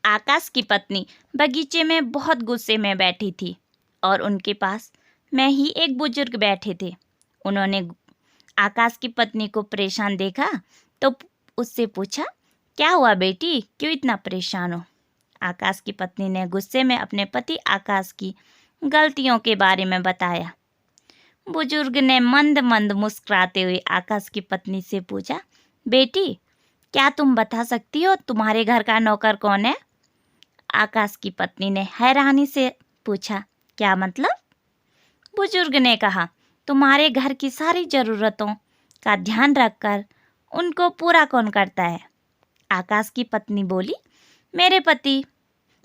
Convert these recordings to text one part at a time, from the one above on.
आकाश की पत्नी बगीचे में बहुत गुस्से में बैठी थी और उनके पास मैं ही एक बुजुर्ग बैठे थे। उन्होंने आकाश की पत्नी को परेशान देखा तो उससे पूछा, क्या हुआ बेटी, क्यों इतना परेशान हो? आकाश की पत्नी ने गुस्से में अपने पति आकाश की गलतियों के बारे में बताया। बुजुर्ग ने मंद मंद मुस्कुराते हुए आकाश की पत्नी से पूछा, बेटी क्या तुम बता सकती हो तुम्हारे घर का नौकर कौन है? आकाश की पत्नी ने हैरानी से पूछा, क्या मतलब? बुजुर्ग ने कहा, तुम्हारे घर की सारी जरूरतों का ध्यान रखकर उनको पूरा कौन करता है? आकाश की पत्नी बोली, मेरे पति।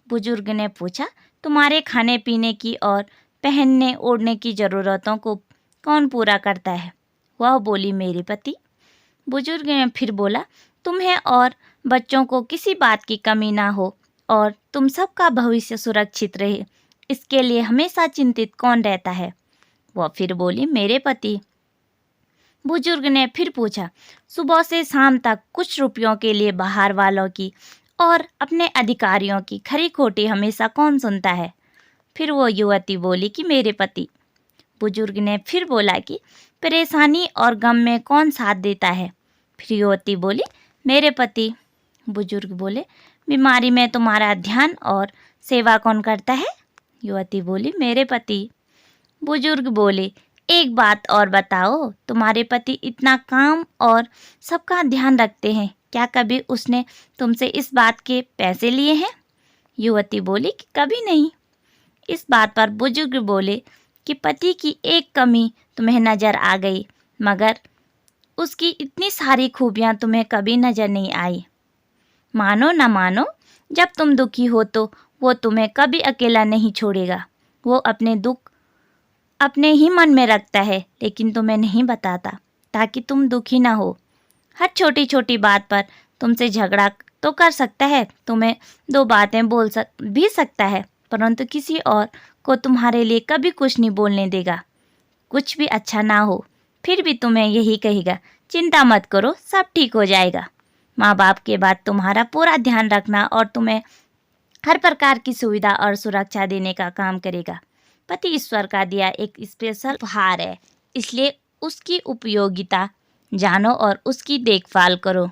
बुजुर्ग ने पूछा, तुम्हारे खाने पीने की और पहनने ओढ़ने की जरूरतों को कौन पूरा करता है? वह बोली, मेरे पति। बुजुर्ग ने फिर बोला, तुम्हें और बच्चों को किसी बात की कमी ना हो और तुम सबका भविष्य सुरक्षित रहे, इसके लिए हमेशा चिंतित कौन रहता है? वह फिर बोली, मेरे पति। बुजुर्ग ने फिर पूछा, सुबह से शाम तक कुछ रुपयों के लिए बाहर वालों की और अपने अधिकारियों की खरी खोटी हमेशा कौन सुनता है? फिर वो युवती बोली कि मेरे पति। बुजुर्ग ने फिर बोला कि परेशानी और गम में कौन साथ देता है? फिर युवती बोली, मेरे पति। बुजुर्ग बोले, बीमारी में तुम्हारा ध्यान और सेवा कौन करता है? युवती बोली, मेरे पति। बुजुर्ग बोले, एक बात और बताओ, तुम्हारे पति इतना काम और सबका ध्यान रखते हैं, क्या कभी उसने तुमसे इस बात के पैसे लिए हैं? युवती बोली कि कभी नहीं। इस बात पर बुजुर्ग बोले कि पति की एक कमी तुम्हें नजर आ गई, मगर उसकी इतनी सारी खूबियां तुम्हें कभी नजर नहीं आई। मानो न मानो, जब तुम दुखी हो तो वो तुम्हें कभी अकेला नहीं छोड़ेगा। वो अपने दुख अपने ही मन में रखता है, लेकिन तुम्हें नहीं बताता ताकि तुम दुखी ना हो। हर छोटी छोटी बात पर तुमसे झगड़ा तो कर सकता है, तुम्हें दो बातें भी सकता है, परंतु किसी और को तुम्हारे लिए कभी कुछ नहीं बोलने देगा। कुछ भी अच्छा ना हो फिर भी तुम्हें यही कहेगा, चिंता मत करो, सब ठीक हो जाएगा। माँ बाप के बाद तुम्हारा पूरा ध्यान रखना और तुम्हें हर प्रकार की सुविधा और सुरक्षा देने का काम करेगा। पति ईश्वर का दिया एक स्पेशल उपहार है, इसलिए उसकी उपयोगिता जानो और उसकी देखभाल करो।